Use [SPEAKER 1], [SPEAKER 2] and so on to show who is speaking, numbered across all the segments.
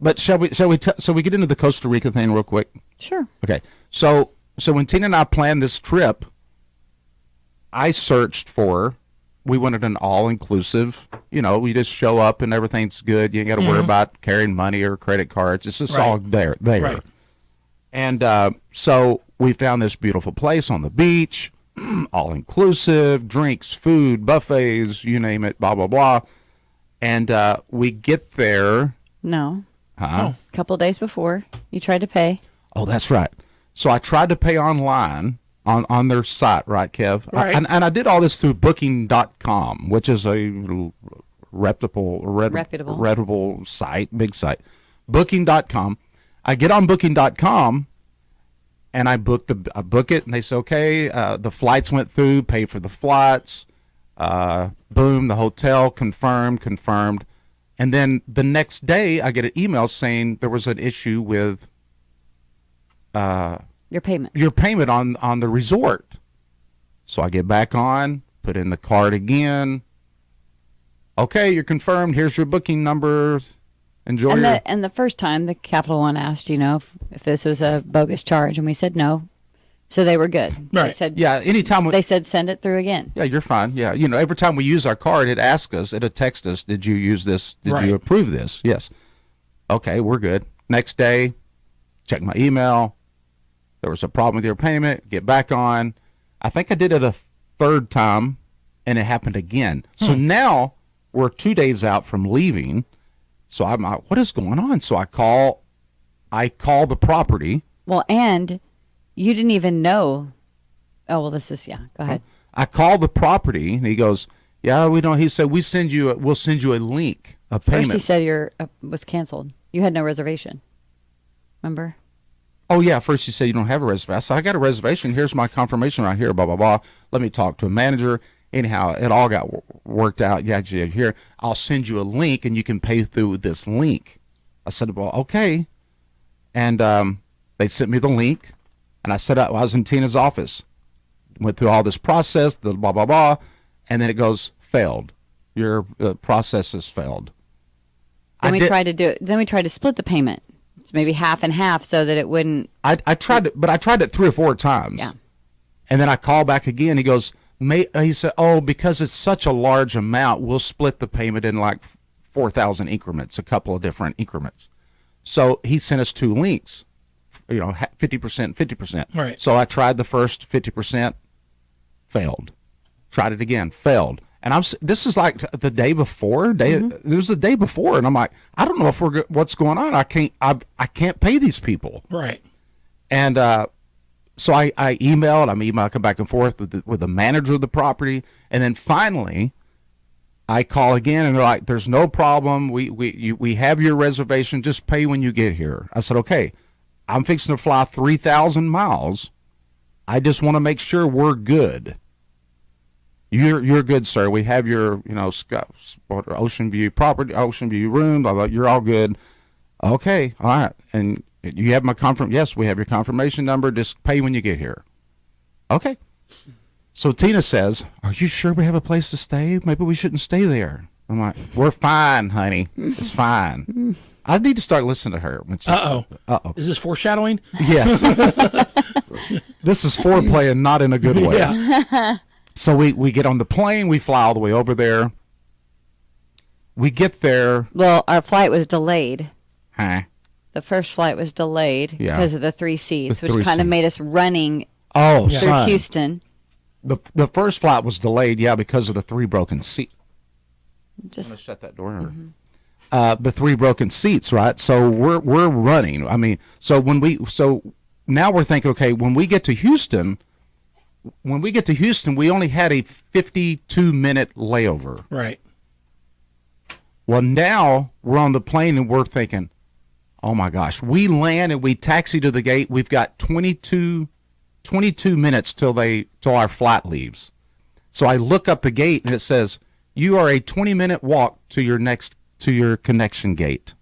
[SPEAKER 1] But shall we get into the Costa Rica thing real quick?
[SPEAKER 2] Sure.
[SPEAKER 1] Okay. So when Tina and I planned this trip, I searched for. We wanted an all-inclusive. You know, we just show up and everything's good. You ain't got to worry about carrying money or credit cards. It's just all there.
[SPEAKER 3] Right.
[SPEAKER 1] And so we found this beautiful place on the beach, all-inclusive, drinks, food, buffets, you name it, blah, blah, blah. And we get there.
[SPEAKER 2] No.
[SPEAKER 1] Huh?
[SPEAKER 2] A couple of days before, you tried to pay.
[SPEAKER 1] Oh, that's right. So I tried to pay online on their site, right, Kev?
[SPEAKER 3] Right.
[SPEAKER 1] And I did all this through Booking.com, which is a reputable site, big site. Booking.com. I get on Booking.com, and I book it, and they say, okay, the flights went through, pay for the flights, boom, the hotel, confirmed. And then the next day, I get an email saying there was an issue with
[SPEAKER 2] Your payment.
[SPEAKER 1] your payment on the resort. So I get back on, put in the card again. Okay, you're confirmed. Here's your booking number. Enjoy
[SPEAKER 2] And the first time, the Capital One asked, if this was a bogus charge, and we said no. So they were good.
[SPEAKER 3] Right.
[SPEAKER 2] They said,
[SPEAKER 1] yeah, anytime
[SPEAKER 2] they said send it through again.
[SPEAKER 1] yeah, you're fine. Yeah, every time we use our card, it asks us, it'll text us, did you use this? Did
[SPEAKER 3] Right.
[SPEAKER 1] you approve this? Yes. Okay, we're good. Next day, check my email. There was a problem with your payment. Get back on. I think I did it a third time, and it happened again. So now we're 2 days out from leaving. So I'm like, what is going on? So I call the property.
[SPEAKER 2] Well, and you didn't even know. Oh, well, this is, go ahead.
[SPEAKER 1] I call the property, and he goes, yeah, we don't. He said, we'll send you a link, a payment.
[SPEAKER 2] First he said your was canceled. You had no reservation. Remember?
[SPEAKER 1] Oh, yeah. First you said you don't have a reservation. I said, I got a reservation. Here's my confirmation right here, blah, blah, blah. Let me talk to a manager. Anyhow, it all got worked out. Yeah, here. I'll send you a link, and you can pay through this link. I said, well, okay. And they sent me the link, and I set up. I was in Tina's office. Went through all this process, the blah, blah, blah, and then it goes, failed. Your process has failed.
[SPEAKER 2] Then we tried to do it. Then we tried to split the payment. It's maybe half and half so that it wouldn't.
[SPEAKER 1] I tried it, but I tried it 3 or 4 times.
[SPEAKER 2] Yeah.
[SPEAKER 1] And then I call back again. He goes, he said, oh, because it's such a large amount, we'll split the payment in like 4,000 increments, a couple of different increments. So he sent us 2 links, 50%, 50%.
[SPEAKER 3] Right.
[SPEAKER 1] So I tried the first 50%, failed. Tried it again, failed. And this is like the day before. It was the day before, and I'm like, I don't know if what's going on. I can't pay these people.
[SPEAKER 3] Right.
[SPEAKER 1] And so I emailed. I come back and forth with the manager of the property, and then finally, I call again, and they're like, "There's no problem. We have your reservation. Just pay when you get here." I said, "Okay, I'm fixing to fly 3,000 miles. I just want to make sure we're good." You're good, sir. We have your, ocean view property, ocean view room. Blah, blah, you're all good. Okay, all right. And you have my Yes, we have your confirmation number. Just pay when you get here. Okay. So Tina says, "Are you sure we have a place to stay? Maybe we shouldn't stay there." I'm like, "We're fine, honey. It's fine." I need to start listening to her.
[SPEAKER 3] Uh-oh. Is this foreshadowing?
[SPEAKER 1] Yes. This is foreplay and not in a good way.
[SPEAKER 3] Yeah.
[SPEAKER 1] So we get on the plane, we fly all the way over there. We get there.
[SPEAKER 2] Well, our flight was delayed.
[SPEAKER 1] Huh?
[SPEAKER 2] The first flight was delayed because of the 3 seats, which kind of made us running through
[SPEAKER 1] son.
[SPEAKER 2] Houston.
[SPEAKER 1] The first flight was delayed, because of the 3 broken seats.
[SPEAKER 2] Just
[SPEAKER 1] I'm gonna shut that door. The 3 broken seats, right? So we're running. So now we're thinking, okay, when we get to Houston, we only had a 52-minute layover.
[SPEAKER 3] Right.
[SPEAKER 1] Well, now we're on the plane and we're thinking, oh my gosh, we land and we taxi to the gate. We've got 22 minutes till our flight leaves. So I look up the gate and it says, you are a 20-minute walk to your connection gate.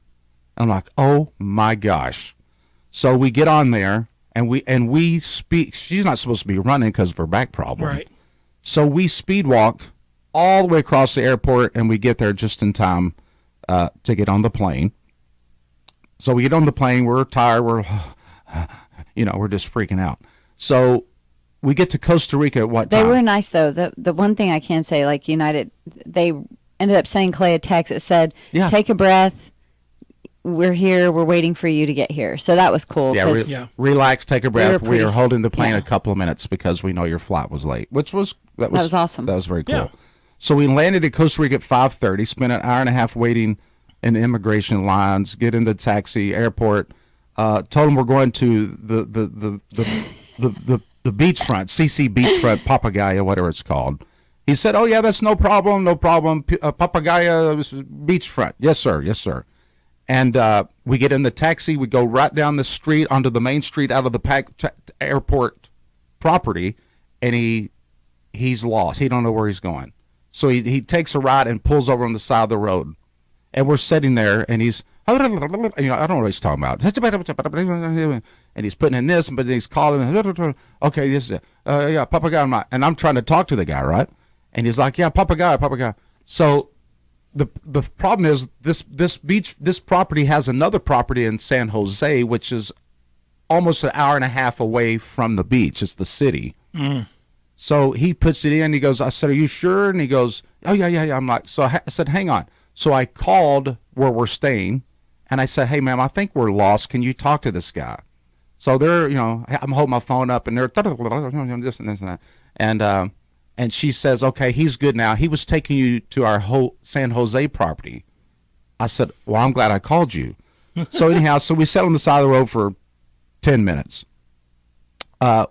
[SPEAKER 1] I'm like, oh my gosh. So we get on there. And we speak. She's not supposed to be running because of her back problem.
[SPEAKER 3] Right.
[SPEAKER 1] So we speed walk all the way across the airport, and we get there just in time to get on the plane. So we get on the plane. We're tired. We're, we're just freaking out. So we get to Costa Rica at what
[SPEAKER 2] They
[SPEAKER 1] time?
[SPEAKER 2] were nice though. The one thing I can say, like United, they ended up sending Clay a text that said,
[SPEAKER 1] Yeah.
[SPEAKER 2] "Take a breath. We're here. We're waiting for you to get here." So that was cool.
[SPEAKER 1] Yeah,
[SPEAKER 2] 'cause
[SPEAKER 1] relax, take a breath. We
[SPEAKER 2] pretty
[SPEAKER 1] are holding the plane
[SPEAKER 2] yeah.
[SPEAKER 1] a couple of minutes because we know your flight was late, which was that
[SPEAKER 2] was awesome.
[SPEAKER 1] That was very cool.
[SPEAKER 3] Yeah.
[SPEAKER 1] So we landed at Costa Rica at 5:30. Spent an hour and a half waiting in the immigration lines. Get into the taxi airport. Told them we're going to the beachfront, CC beachfront, Papagayo, whatever it's called. He said, "Oh yeah, that's no problem, no problem. Papagayo beachfront, yes sir, yes sir." And we get in the taxi. We go right down the street onto the main street out of the airport property, and he's lost. He don't know where he's going. So he takes a right and pulls over on the side of the road. And we're sitting there, and he's, I don't know what he's talking about. And he's putting in this, but he's calling, okay, this is, yeah, Papagayo. And I'm trying to talk to the guy, right? And he's like, yeah, Papagayo. So the problem is this property has another property in San Jose, which is almost an hour and a half away from the beach. It's the city. So he puts it in. He goes, I said, are you sure? And he goes, oh, yeah. I'm like, so I said, hang on. So I called where we're staying, and I said, hey, ma'am, I think we're lost. Can you talk to this guy? So they're, I'm holding my phone up, and they're this and this and that. And she says, okay, he's good now. He was taking you to our whole San Jose property. I said, well, I'm glad I called you. So anyhow, so we sat on the side of the road for 10 minutes. I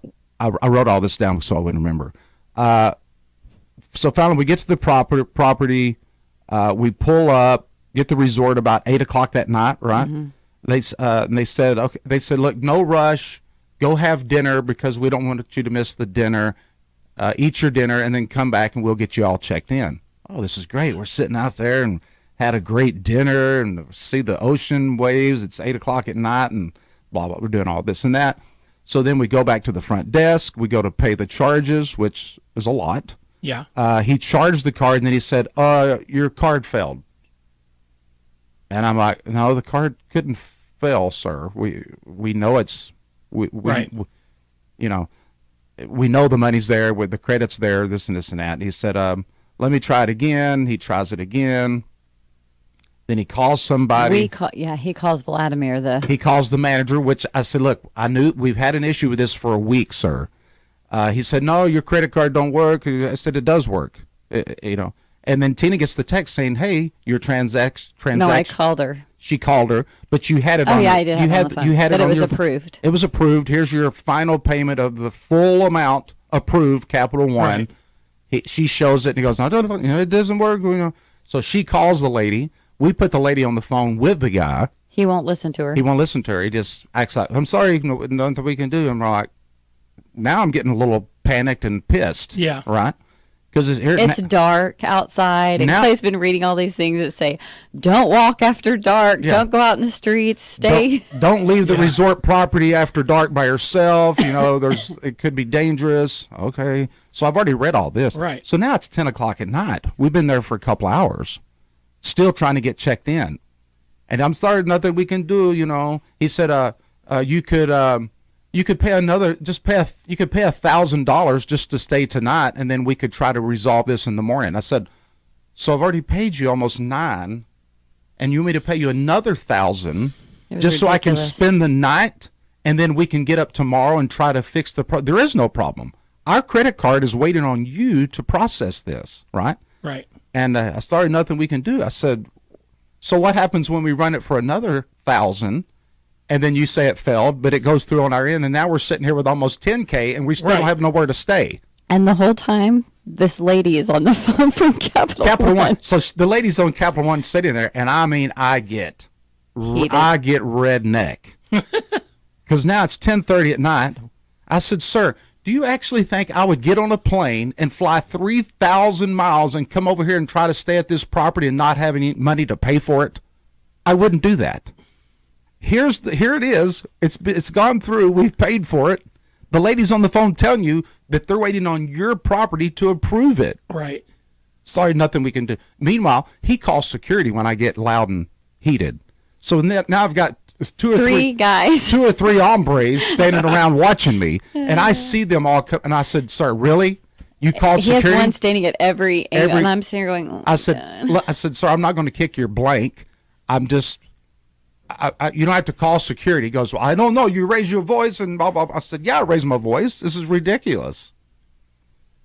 [SPEAKER 1] wrote all this down so I wouldn't remember. So finally we get to the property. We pull up, get the resort about 8 o'clock that night, right? Mm-hmm. They said, okay. They said, look, no rush. Go have dinner because we don't want you to miss the dinner. Eat your dinner and then come back and we'll get you all checked in. Oh, this is great. We're sitting out there and had a great dinner and see the ocean waves. It's 8 o'clock at night and blah, blah. We're doing all this and that. So then we go back to the front desk. We go to pay the charges, which is a lot.
[SPEAKER 3] Yeah.
[SPEAKER 1] He charged the card, and then he said, your card failed. And I'm like, no, the card couldn't fail, sir. We know it's,
[SPEAKER 3] right.
[SPEAKER 1] We know the money's there, with the credit's there, this and this and that. And he said, let me try it again. He tries it again. Then he calls somebody.
[SPEAKER 2] He calls Vladimir.
[SPEAKER 1] He calls the manager, which I said, look, I knew we've had an issue with this for a week, sir. He said, no, your credit card don't work. I said, it does work, And then Tina gets the text saying, hey, your transaction.
[SPEAKER 2] No, I called her.
[SPEAKER 1] She called her, but you had it on.
[SPEAKER 2] Oh, yeah, I did have it on the phone.
[SPEAKER 1] You had
[SPEAKER 2] but
[SPEAKER 1] it
[SPEAKER 2] it
[SPEAKER 1] on
[SPEAKER 2] was
[SPEAKER 1] your,
[SPEAKER 2] approved.
[SPEAKER 1] It was approved. Here's your final payment of the full amount approved, Capital One. Right. She shows it, and he goes, no, it doesn't work. So she calls the lady. We put the lady on the phone with the guy.
[SPEAKER 2] He won't listen to her.
[SPEAKER 1] He won't listen to her. He just acts like, I'm sorry, nothing we can do. I'm like, now I'm getting a little panicked and pissed.
[SPEAKER 3] Yeah.
[SPEAKER 1] Right? Because
[SPEAKER 2] it's dark outside, and
[SPEAKER 1] now,
[SPEAKER 2] Clay's been reading all these things that say, don't walk after dark, don't go out in the streets, stay.
[SPEAKER 1] Don't leave the resort property after dark by yourself. It could be dangerous. Okay. So I've already read all this.
[SPEAKER 3] Right.
[SPEAKER 1] So now it's 10 o'clock at night. We've been there for a couple hours, still trying to get checked in. And I'm sorry, nothing we can do, He said, you could pay you could pay $1,000 just to stay tonight, and then we could try to resolve this in the morning. I said, so I've already paid you almost $9,000, and you want me to pay you another $1,000 just so I can spend the night, and then we can get up tomorrow and try to fix the problem. There is no problem. Our credit card is waiting on you to process this, right?
[SPEAKER 3] Right.
[SPEAKER 1] And I started, nothing we can do. I said, so what happens when we run it for another $1,000? And then you say it failed, but it goes through on our end, and now we're sitting here with almost $10K, and we still don't have nowhere to stay.
[SPEAKER 2] And the whole time, this lady is on the phone from Capital One.
[SPEAKER 1] So the lady's on Capital One sitting there, and I get redneck. Because now it's 10:30 at night. I said, sir, do you actually think I would get on a plane and fly 3,000 miles and come over here and try to stay at this property and not have any money to pay for it? I wouldn't do that. Here it is. It's gone through. We've paid for it. The lady's on the phone telling you that they're waiting on your property to approve it.
[SPEAKER 3] Right.
[SPEAKER 1] Sorry, nothing we can do. Meanwhile, he calls security when I get loud and heated. So now I've got two or
[SPEAKER 2] Three guys.
[SPEAKER 1] two or three hombres standing around watching me, and I see them all come, and I said, "Sir, really? You called
[SPEAKER 2] He has
[SPEAKER 1] security?"
[SPEAKER 2] one standing at every angle, and I'm sitting here going, oh
[SPEAKER 1] I
[SPEAKER 2] my
[SPEAKER 1] said,
[SPEAKER 2] God.
[SPEAKER 1] "Look," I said, "Sir, I'm not going to kick your blank. I'm just, you don't have to call security." He goes, "Well, I don't know. You raise your voice and blah, blah, blah." I said, "Yeah, I raised my voice. This is ridiculous."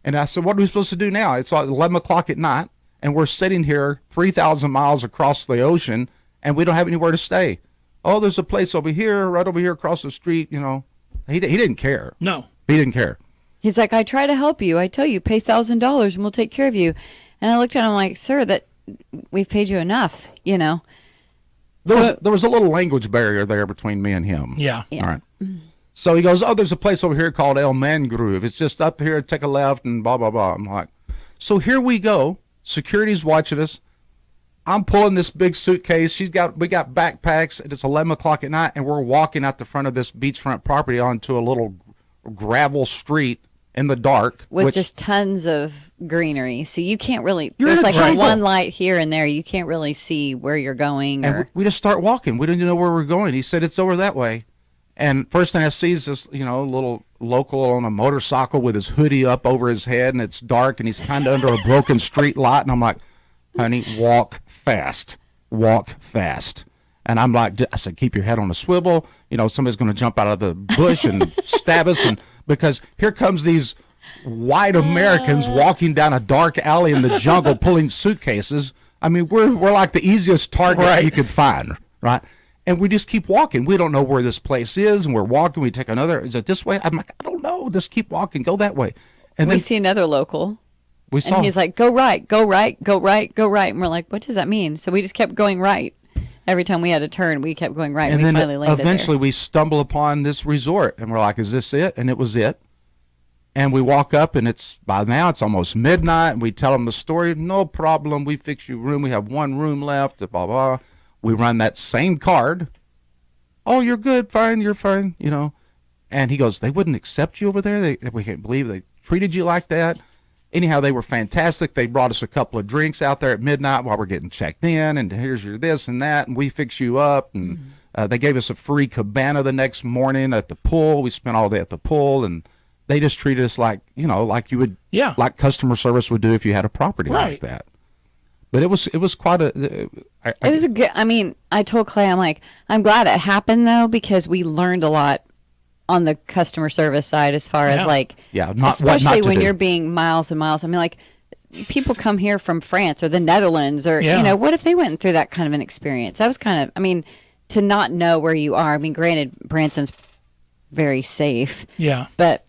[SPEAKER 1] And I said, "What are we supposed to do now? It's like 11 o'clock at night, and we're sitting here 3,000 miles across the ocean, and we don't have anywhere to stay. Oh, there's a place over here, right over here across the street." You know, he didn't care.
[SPEAKER 3] No.
[SPEAKER 1] He didn't care.
[SPEAKER 2] He's like, I try to help you. I tell you, pay $1,000 and we'll take care of you. And I looked at him like, sir, that we've paid you enough, you know.
[SPEAKER 1] There was a little language barrier there between me and him.
[SPEAKER 3] Yeah.
[SPEAKER 2] Yeah.
[SPEAKER 1] All right. So he goes, "Oh, there's a place over here called El Mangrove. It's just up here. Take a left and blah, blah, blah." I'm like, so here we go. Security's watching us. I'm pulling this big suitcase. We got backpacks. And it's 11 o'clock at night, and we're walking out the front of this beachfront property onto a little gravel street in the dark.
[SPEAKER 2] With just tons of greenery. So you can't really,
[SPEAKER 1] You're
[SPEAKER 2] there's
[SPEAKER 1] in a
[SPEAKER 2] like
[SPEAKER 1] jungle.
[SPEAKER 2] one light here and there. You can't really see where you're going.
[SPEAKER 1] And
[SPEAKER 2] Or
[SPEAKER 1] we just start walking. We didn't know where we're going. He said, "It's over that way." And first thing I see is this, little local on a motorcycle with his hoodie up over his head, and it's dark, and he's kind of under a broken street light. And I'm like, "Honey, walk fast. Walk fast." And I'm like, I said, "Keep your head on a swivel. Somebody's going to jump out of the bush and stab us." And because here comes these white Americans walking down a dark alley in the jungle pulling suitcases. I mean, we're like the easiest target you could find, right? And we just keep walking. We don't know where this place is, and we're walking. We take another. Is it this way? I'm like, "I don't know. Just keep walking. Go that way." And
[SPEAKER 2] we
[SPEAKER 1] then
[SPEAKER 2] see another local.
[SPEAKER 1] we saw.
[SPEAKER 2] And he's like, go right, go right, go right, go right. And we're like, what does that mean? So we just kept going right. Every time we had a turn, we kept going right.
[SPEAKER 1] and
[SPEAKER 2] we
[SPEAKER 1] then
[SPEAKER 2] finally landed
[SPEAKER 1] eventually we stumble upon this resort, and we're like, "Is this it?" And it was it. And we walk up, and by now it's almost midnight. And we tell them the story. "No problem. We fix you a room. We have one room left." Blah blah. We run that same card. "Oh, you're good. Fine. You're fine." And he goes, "They wouldn't accept you over there. We can't believe they treated you like that." Anyhow, they were fantastic. They brought us a couple of drinks out there at midnight while we're getting checked in, and here's your this and that, and we fix you up. And they gave us a free cabana the next morning at the pool. We spent all day at the pool, and they just treated us like you would, like customer service would do if you had a property like that. But it was quite a.
[SPEAKER 2] it was a good. I mean, I told Clay, I'm like, I'm glad it happened though, because we learned a lot on the customer service side as far as like, especially when you're being miles and miles. I mean, like, people come here from France or the Netherlands or what if they went through that kind of an experience? That was kind of, I mean, to not know where you are. I mean, granted, Branson's very safe.
[SPEAKER 3] Yeah.
[SPEAKER 2] But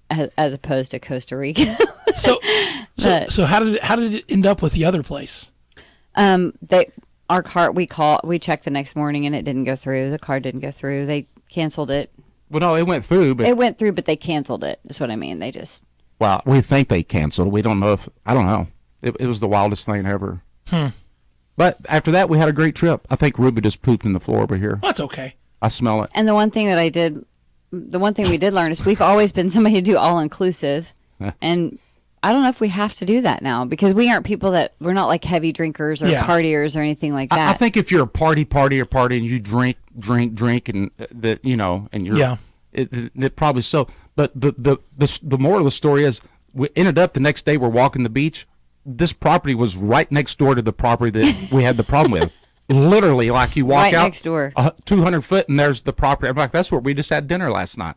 [SPEAKER 2] as opposed to Costa Rica.
[SPEAKER 3] So how did it end up with the other place?
[SPEAKER 2] Our car, we checked the next morning and it didn't go through. The car didn't go through. They canceled it.
[SPEAKER 1] Well, no, it went through, but
[SPEAKER 2] it went through, but they canceled it. Is what I mean. They just.
[SPEAKER 1] Well, we think they canceled. We don't know I don't know. It was the wildest thing ever. But after that, we had a great trip. I think Ruby just pooped in the floor over here.
[SPEAKER 3] That's okay.
[SPEAKER 1] I smell it.
[SPEAKER 2] And the one thing we did learn is we've always been somebody to do all inclusive, and I don't know if we have to do that now because we aren't people we're not like heavy drinkers or partiers or anything like that.
[SPEAKER 1] I think if you're a party and you drink and that and you're it probably so. But the moral of the story is we ended up the next day we're walking the beach. This property was right next door to the property that we had the problem with. Literally, like you walk
[SPEAKER 2] right
[SPEAKER 1] out
[SPEAKER 2] next door,
[SPEAKER 1] 200 foot, and there's the property. I'm like, that's where we just had dinner last night.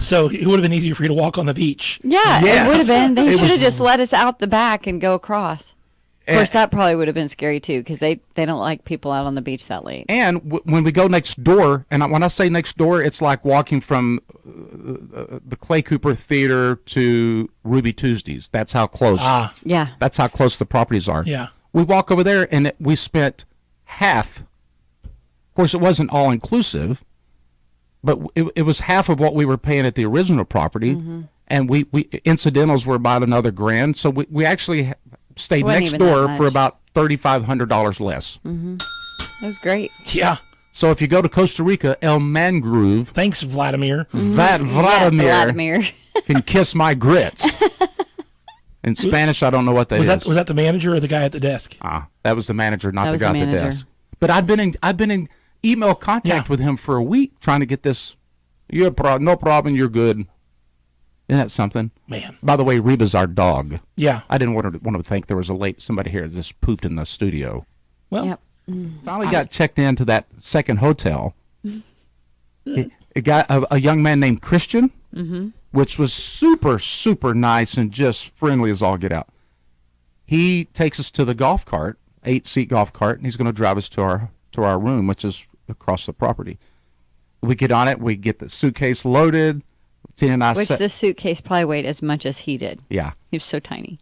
[SPEAKER 3] So it would have been easier for you to walk on the beach.
[SPEAKER 2] Yeah,
[SPEAKER 1] Yes.
[SPEAKER 2] it would have been. They
[SPEAKER 1] It
[SPEAKER 2] should have
[SPEAKER 1] was-
[SPEAKER 2] just let us out the back and go across. Of course, that probably would have been scary too because they don't like people out on the beach that late.
[SPEAKER 1] And when we go next door, and when I say next door, it's like walking from the Clay Cooper Theater to Ruby Tuesdays. That's how close.
[SPEAKER 2] Yeah.
[SPEAKER 1] That's how close the properties are.
[SPEAKER 3] Yeah.
[SPEAKER 1] We walk over there, and we spent half. Of course, it wasn't all inclusive, but it was half of what we were paying at the original property, and we incidentals were about another $1,000. So we actually stayed
[SPEAKER 2] Wasn't
[SPEAKER 1] next
[SPEAKER 2] even that
[SPEAKER 1] door
[SPEAKER 2] much.
[SPEAKER 1] for about $3,500 less.
[SPEAKER 2] It was great.
[SPEAKER 3] Yeah.
[SPEAKER 1] So if you go to Costa Rica, El Mangrove,
[SPEAKER 3] Thanks, Vladimir.
[SPEAKER 1] Vladimir can kiss my grits. In Spanish, I don't know what that is.
[SPEAKER 3] Was that the manager or the guy at the desk?
[SPEAKER 1] That was the manager, not
[SPEAKER 2] That
[SPEAKER 1] the
[SPEAKER 2] was
[SPEAKER 1] guy
[SPEAKER 2] the
[SPEAKER 1] at the
[SPEAKER 2] manager.
[SPEAKER 1] desk. But I've been in email contact with him for a week trying to get this. No problem. You're good. Isn't that something?
[SPEAKER 3] Man.
[SPEAKER 1] By the way, Reba's our dog.
[SPEAKER 3] Yeah.
[SPEAKER 1] I didn't want to think there was somebody here that just pooped in the studio.
[SPEAKER 3] Well,
[SPEAKER 1] finally got checked into that second hotel. It got a young man named Christian, which was super, super nice and just friendly as all get out. He takes us to the golf cart, 8-seat golf cart, and he's going to drive us to our room, which is across the property. We get on it. We get the suitcase loaded. Tina and I
[SPEAKER 2] the suitcase probably weighed as much as he did.
[SPEAKER 1] Yeah,
[SPEAKER 2] he was so tiny.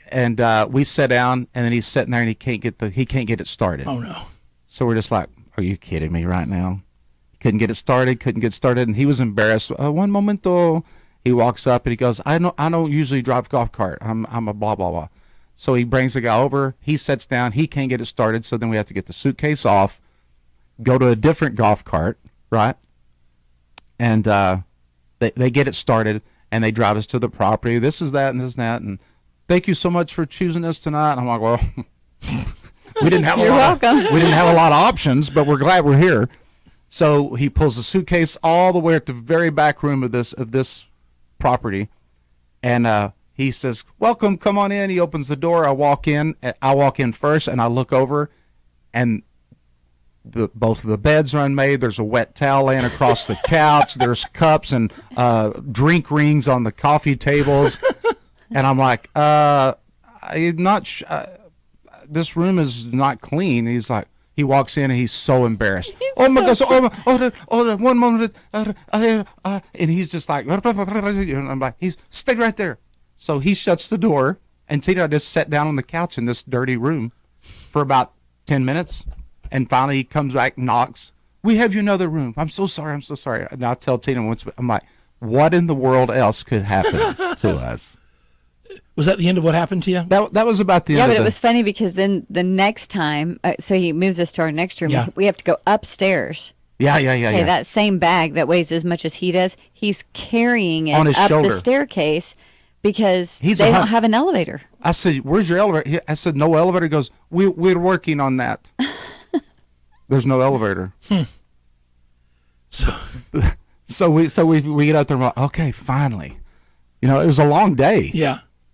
[SPEAKER 1] And we sat down, and then he's sitting there, and he can't get it started.
[SPEAKER 3] Oh no!
[SPEAKER 1] So we're just like, "Are you kidding me right now?" Couldn't get it started, and he was embarrassed. One momento, he walks up and he goes, I don't usually drive golf cart. I'm a blah blah blah. So he brings the guy over. He sits down. He can't get it started. So then we have to get the suitcase off, go to a different golf cart, right? And they get it started, and they drive us to the property. This is that, and this is that, and thank you so much for choosing us tonight. And I'm like, well, we didn't have a lot of options, but we're glad we're here. So he pulls the suitcase all the way at the very back room of this property, and he says, "Welcome, come on in." He opens the door. I walk in first, and I look over, and both of the beds are unmade. There's a wet towel laying across the couch. There's cups and drink rings on the coffee tables, and I'm like, "I'm not. This room is not clean." He's like. He walks in and he's so embarrassed. Oh my gosh! One moment, and he's just like, and I'm like, stay right there. So he shuts the door, and Tina just sat down on the couch in this dirty room for about 10 minutes, and finally he comes back, knocks. We have you another room. I'm so sorry. And I tell Tina once, I'm like, what in the world else could happen to us?
[SPEAKER 3] Was that the end of what happened to you?
[SPEAKER 1] That was about the end.
[SPEAKER 2] Yeah, but it was funny because then the next time, so he moves us to our next room. Yeah. We have to go upstairs.
[SPEAKER 1] Yeah.
[SPEAKER 2] Okay, that same bag that weighs as much as he does, he's carrying it
[SPEAKER 1] on his
[SPEAKER 2] up
[SPEAKER 1] shoulder.
[SPEAKER 2] The staircase because they don't have an elevator.
[SPEAKER 1] I said, "Where's your elevator?" I said, "No elevator." He goes, "We're working on that." There's no elevator. So we get out there and we're like, okay, finally. You know, it was a long day.
[SPEAKER 3] Yeah.